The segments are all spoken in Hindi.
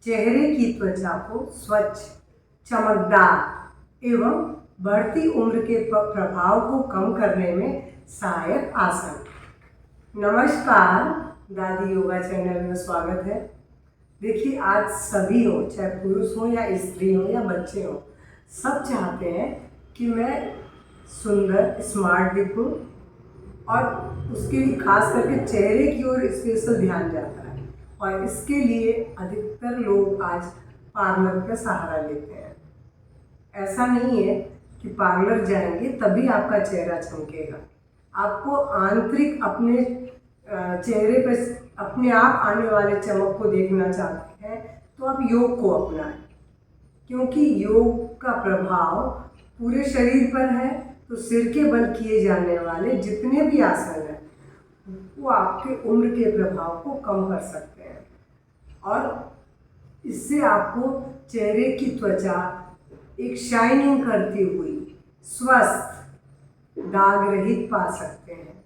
चेहरे की त्वचा को स्वच्छ, चमकदार एवं बढ़ती उम्र के प्रभाव को कम करने में सहायक आसन। नमस्कार, दादी योगा चैनल में स्वागत है। देखिए, आज सभी हो, चाहे पुरुष हो या स्त्री हो या बच्चे हो, सब चाहते हैं कि मैं सुंदर स्मार्ट दिखूं और उसके लिए खास करके चेहरे की ओर स्पेशल ध्यान जाता है। और इसके लिए अधिकतर लोग आज पार्लर का सहारा लेते हैं। ऐसा नहीं है कि पार्लर जाएंगे तभी आपका चेहरा चमकेगा। आपको आंतरिक अपने चेहरे पर अपने आप आने वाले चमक को देखना चाहते हैं तो आप योग को अपनाएं, क्योंकि योग का प्रभाव पूरे शरीर पर है। तो सिर के बल किए जाने वाले जितने भी आसन हैं वो आपके उम्र के प्रभाव को कम कर सकते हैं और इससे आपको चेहरे की त्वचा एक शाइनिंग करती हुई स्वस्थ दाग रहित पा सकते हैं।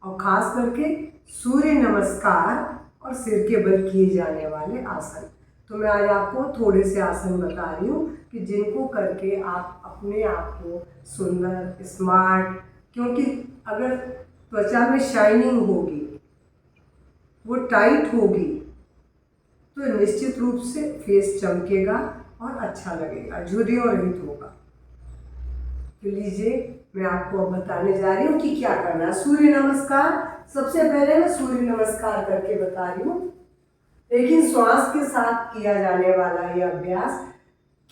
और खास करके सूर्य नमस्कार और सिर के बल किए जाने वाले आसन। तो मैं आज आपको थोड़े से आसन बता रही हूँ कि जिनको करके आप अपने आप को सुंदर, स्मार्ट, क्योंकि अगर त्वचा में शाइनिंग होगी, वो टाइट होगी, तो निश्चित रूप से फेस चमकेगा और अच्छा लगेगा, झुर्रियों रहित होगा। तो लीजिए, मैं आपको अब बताने जा रही हूँ कि क्या करना है। सूर्य नमस्कार, सबसे पहले मैं सूर्य नमस्कार करके बता रही हूँ, लेकिन श्वास के साथ किया जाने वाला यह अभ्यास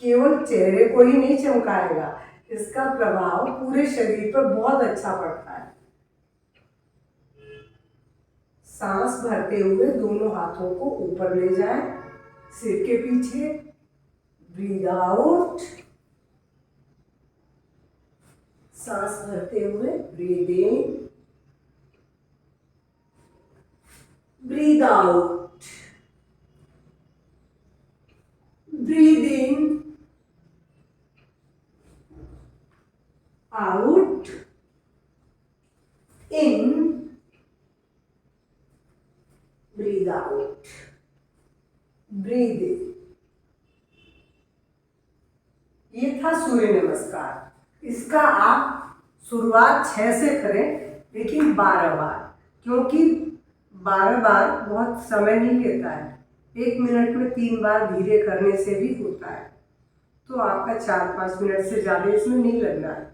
केवल चेहरे को ही नहीं चमकाएगा, इसका प्रभाव पूरे शरीर पर बहुत अच्छा पड़ता है। सांस भरते हुए दोनों हाथों को ऊपर ले जाएं, सिर के पीछे, ब्रीद आउट। सांस भरते हुए breathe in, breathe out, breathe in, out, in, breathe out, breathe in. ये था सूर्य नमस्कार। इसका आप शुरुआत 6 से करें, लेकिन 12 बार, क्योंकि 12 बार बहुत समय नहीं लेता है। 1 मिनट में 3 बार धीरे करने से भी होता है, तो आपका 4-5 मिनट से ज़्यादा इसमें नहीं लगना है।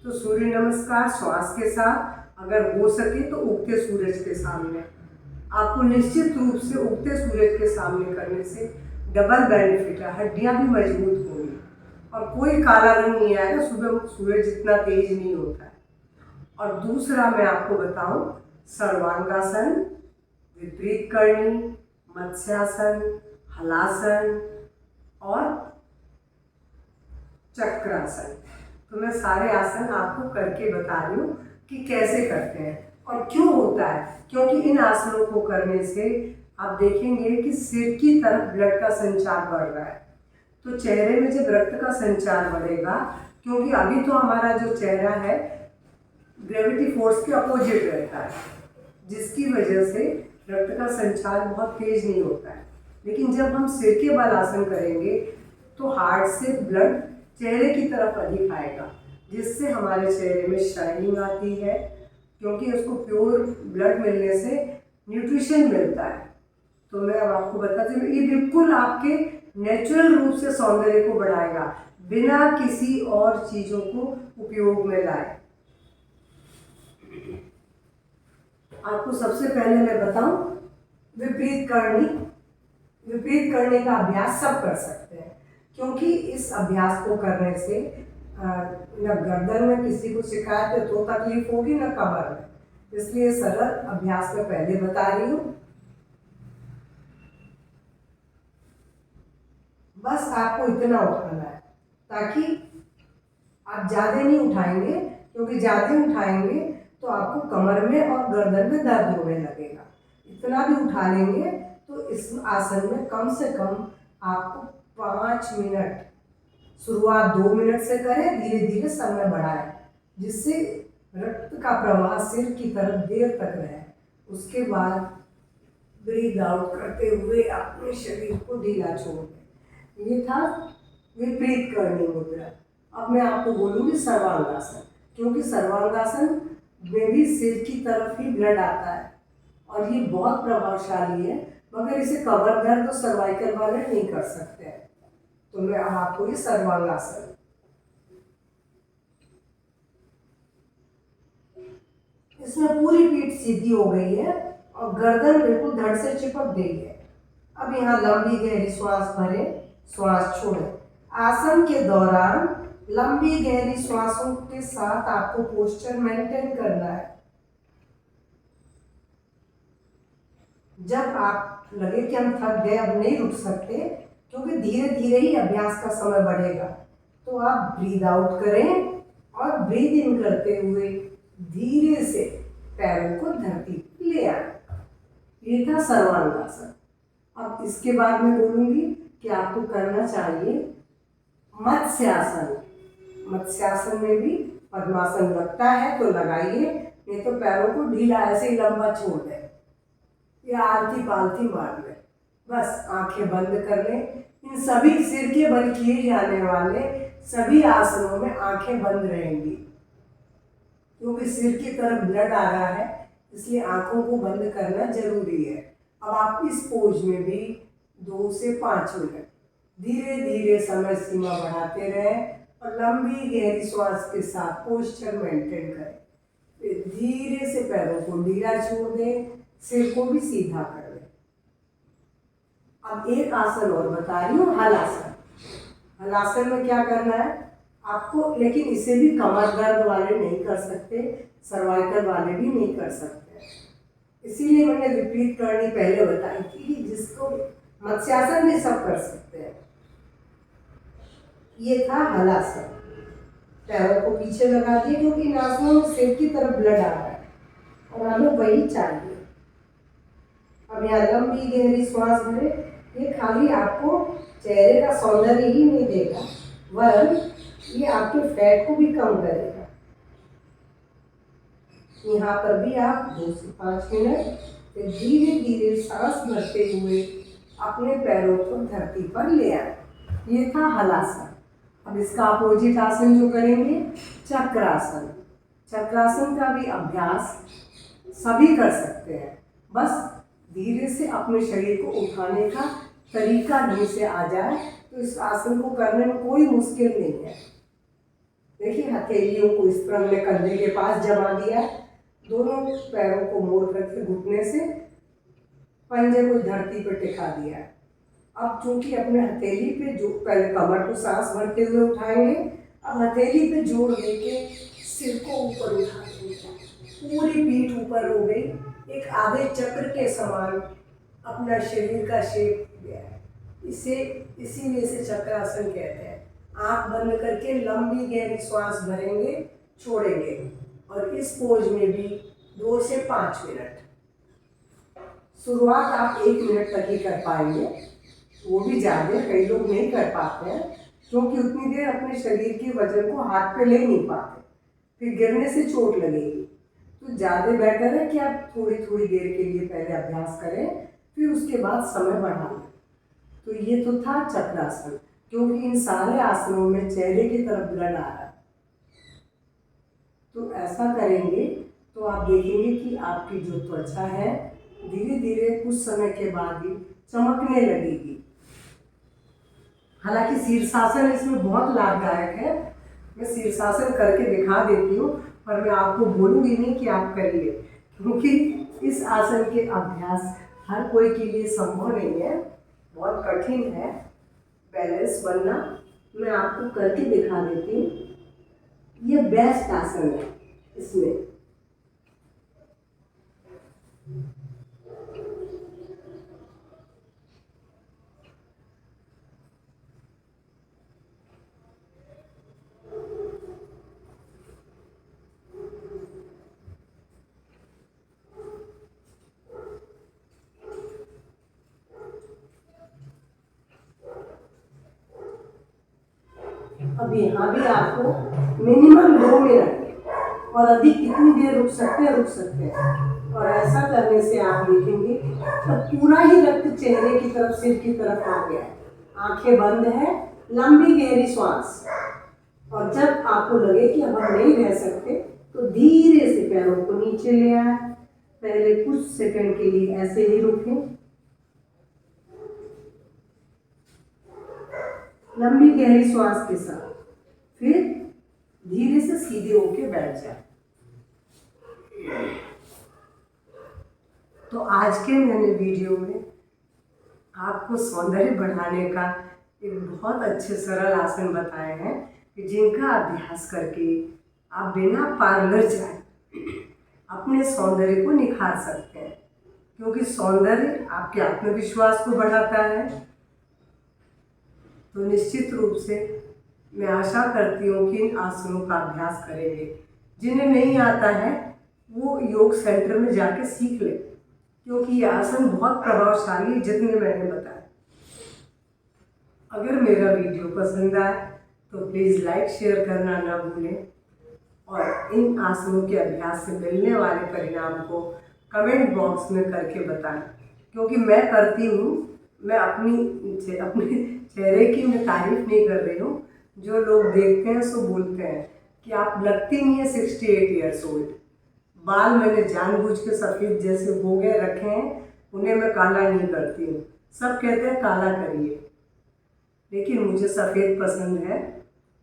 तो सूर्य नमस्कार श्वास के साथ, अगर हो सके तो उगते सूरज के सामने। आपको निश्चित रूप से उगते सूरज के सामने करने से डबल बेनिफिट है, हड्डियाँ भी मजबूत होंगी और कोई काला रंग नहीं आएगा। सुबह सूरज इतना तेज नहीं होता है। और दूसरा मैं आपको बताऊं, सर्वांगासन, विपरीत करनी, मत्स्यासन, हलासन और चक्रासन। तो मैं सारे आसन आपको करके बता रही हूँ कि कैसे करते हैं और क्यों होता है। क्योंकि इन आसनों को करने से आप देखेंगे कि सिर की तरफ ब्लड का संचार बढ़ रहा है। तो चेहरे में जब रक्त का संचार बढ़ेगा, क्योंकि अभी तो हमारा जो चेहरा है ग्रेविटी फोर्स के अपोजिट रहता है, जिसकी वजह से रक्त का संचार बहुत तेज नहीं होता है। लेकिन जब हम सिर के बल आसन करेंगे तो हार्ट से ब्लड चेहरे की तरफ अधिक आएगा, जिससे हमारे चेहरे में शाइनिंग आती है, क्योंकि उसको प्योर ब्लड मिलने से न्यूट्रिशन मिलता है। तो मैं अब आपको बताती हूँ, ये बिल्कुल आपके नेचुरल रूप से सौंदर्य को बढ़ाएगा, बिना किसी और चीज़ों को उपयोग में लाए। आपको सबसे पहले मैं बताऊं, विपरीत करनी। विपरीत करने का अभ्यास सब कर सकते हैं, क्योंकि इस अभ्यास को करने से न गर्दन में किसी को शिकायत है तो तकलीफ होगी, न कमर में। इसलिए सरल अभ्यास में पहले बता रही हूँ। बस आपको इतना उठाना है, ताकि आप ज़्यादा नहीं उठाएंगे, क्योंकि ज़्यादा उठाएंगे तो आपको कमर में और गर्दन में दर्द होने लगेगा। इतना भी उठा लेंगे तो इस आसन में कम से कम आपको 5 मिनट, शुरुआत 2 मिनट से करें, धीरे धीरे समय बढ़ाएं, जिससे रक्त का प्रवाह सिर की तरफ देर तक रहे। उसके बाद ब्रीद आउट करते हुए अपने शरीर को ढीला छोड़ दें। ये था विपरीत करणी मुद्रा। अब मैं आपको बोलूँगी सर्वांगासन, क्योंकि सर्वांगासन में भी सिर की तरफ ही ब्लड आता है और ये बहुत प्रभावशाली है, मगर इसे कमर दर्द तो सर्वाइकल वाले नहीं कर सकते हैं। तो मैं अब आपको ये सर्वांगासन, इसमें पूरी पीठ सीधी हो गई है और गर्दन बिल्कुल धड़ से चिपक गई है। अब यहाँ लंबी गहरी श्वास भरें, श्वास छोड़ें। आसन के दौरान लंबी गहरी श्वासों के साथ आपको पोस्चर मेंटेन करना है। जब आप लगे कि हम थक गए, अब नहीं रुक सकते, क्योंकि धीरे धीरे ही अभ्यास का समय बढ़ेगा, तो आप ब्रीद आउट करें और ब्रीद इन करते हुए धीरे से पैरों को धरती पर ले आए। ये था सर्वांगासन। अब इसके बाद मैं बोलूँगी कि आपको करना चाहिए मत्स्यासन। मत्स्यासन में भी पद्मासन लगता है तो लगाइए, नहीं तो पैरों को ढीला ऐसे ही लंबा छोड़ दें या आलती पालती मार लें। बस आंखें बंद कर लें। इन सभी सिर के बल किए जाने वाले सभी आसनों में आंखें बंद रहेंगी, क्योंकि सिर की तरफ ब्लड आ रहा है, इसलिए आंखों को बंद करना जरूरी है। अब आप इस पोज में भी 2 से 5 मिनट धीरे धीरे समय सीमा बढ़ाते रहें और लंबी गहरी श्वास के साथ पोस्चर मेंटेन करें। फिर धीरे से पैरों को ढीला छोड़ दें, सिर को भी सीधा कर लें। अब एक आसन और बता रही हूँ, हलासन। हलासन में क्या करना है आपको, लेकिन इसे भी कमर दर्द वाले नहीं कर सकते, सर्वाइकल वाले भी नहीं कर सकते। इसीलिए मैंने विपरीत करनी पहले बताई थी कि जिसको मत्स्यासन भी सब कर सकते हैं। ये था हलासन। पैरों को पीछे लगा दिए, क्योंकि इन आसनों में सिर की तरफ ब्लड आ रहा है और हमें वही चाहिए। अब यहाँ लंबी गहरी श्वास भरे। ये खाली आपको चेहरे का सौंदर्य ही नहीं देगा, वरन ये आपके फैट को भी कम करेगा। यहाँ पर भी आप 2 से 5 मिनट धीरे धीरे सांस भरते हुए अपने पैरों को धरती पर ले आए। ये था हलासन। अब इसका अपोजिट आसन जो करेंगे, चक्रासन। चक्रासन का भी अभ्यास सभी कर सकते हैं, बस धीरे से अपने शरीर को उठाने का तरीका ढंग से आ जाए तो इस आसन को करने में कोई मुश्किल नहीं है। देखिए, हथेलियों को इस तरह हमने कंधे के पास जमा दिया, दोनों पैरों को मोड़ रखे, घुटने से पंजे को धरती पर टिका दिया। अब चूंकि अपने हथेली पे जो पहले कमर को सांस भरते हुए उठाएंगे, अब हथेली पे जोर देके सिर को ऊपर उठा देंगे। पूरी पीठ ऊपर हो गई, एक आधे चक्र के समान अपना शरीर का शेप दिया है। इसीलिए इसे चक्रासन कहते हैं। आंख बंद करके लंबी गहरी श्वास भरेंगे, छोड़ेंगे और इस पोज में भी 2 से 5 मिनट। शुरुआत आप 1 मिनट तक ही कर पाएंगे, वो भी ज़्यादा कई लोग नहीं कर पाते हैं, क्योंकि उतनी देर अपने शरीर के वजन को हाथ पे ले नहीं पाते, फिर गिरने से चोट लगेगी। तो ज़्यादा बेटर है कि आप थोड़ी थोड़ी देर के लिए पहले अभ्यास करें, फिर उसके बाद समय बढ़ा लें। तो ये तो था चक्रासन, क्योंकि इन सारे आसनों में चेहरे की तरफ ब्लड आ रहा है। तो ऐसा करेंगे तो आप देखेंगे कि आपकी जो त्वचा है धीरे धीरे कुछ समय के बाद ही चमकने लगेगी। हालांकि शीर्षासन इसमें बहुत लाभदायक है, मैं शीर्षासन करके दिखा देती हूँ, पर मैं आपको बोलूँगी नहीं कि आप करिए, क्योंकि इस आसन के अभ्यास हर कोई के लिए संभव नहीं है, बहुत कठिन है बैलेंस बनना। मैं आपको करके दिखा देती हूँ। ये बेस्ट आसन है। इसमें अब यहाँ भी आपको मिनिमम 2 मिनट और अधिक कितनी देर रुक सकते हैं। और ऐसा करने से आप देखेंगे तो पूरा ही रक्त चेहरे की तरफ, सिर की तरफ आ गया है। आंखें बंद है, लंबी गहरी श्वास। और जब आपको लगे कि अब हम नहीं रह सकते तो धीरे से पैरों को नीचे ले आए। पहले कुछ सेकंड के लिए ऐसे ही रुकें, लंबी गहरी श्वास के साथ, फिर धीरे से सीधे होके बैठ जाए। तो आज के मैंने वीडियो में आपको सौंदर्य बढ़ाने का एक बहुत अच्छे सरल आसन बताए हैं कि जिनका अभ्यास करके आप बिना पार्लर जाए अपने सौंदर्य को निखार सकते हैं। क्योंकि सौंदर्य आपके आत्मविश्वास को बढ़ाता है। तो निश्चित रूप से मैं आशा करती हूँ कि इन आसनों का अभ्यास करेंगे। जिन्हें नहीं आता है वो योग सेंटर में जाके सीख ले, क्योंकि ये आसन बहुत प्रभावशाली है जितने मैंने बताया। अगर मेरा वीडियो पसंद आए तो प्लीज़ लाइक शेयर करना ना भूलें और इन आसनों के अभ्यास से मिलने वाले परिणाम को कमेंट बॉक्स में करके बताएं। क्योंकि मैं करती हूँ, मैं अपने चेहरे की मैं तारीफ नहीं कर रही हूँ। जो लोग देखते हैं सो बोलते हैं कि आप लगती नहीं है 68 ईयर्स ओल्ड। बाल मैंने जानबूझ के सफ़ेद जैसे हो गए रखे हैं, उन्हें मैं काला नहीं करती हूँ। सब कहते हैं काला करिए, लेकिन मुझे सफ़ेद पसंद है।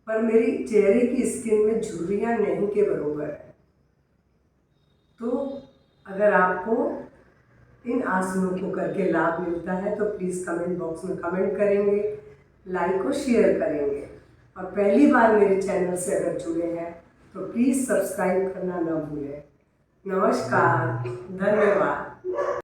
पर मेरी चेहरे की स्किन में झुर्रियाँ नहीं के बराबर है। तो अगर आपको इन आसनों को करके लाभ मिलता है तो प्लीज़ कमेंट बॉक्स में कमेंट करेंगे, लाइक और शेयर करेंगे। और पहली बार मेरे चैनल से अगर जुड़े हैं तो प्लीज़ सब्सक्राइब करना ना भूलें। नमस्कार, धन्यवाद।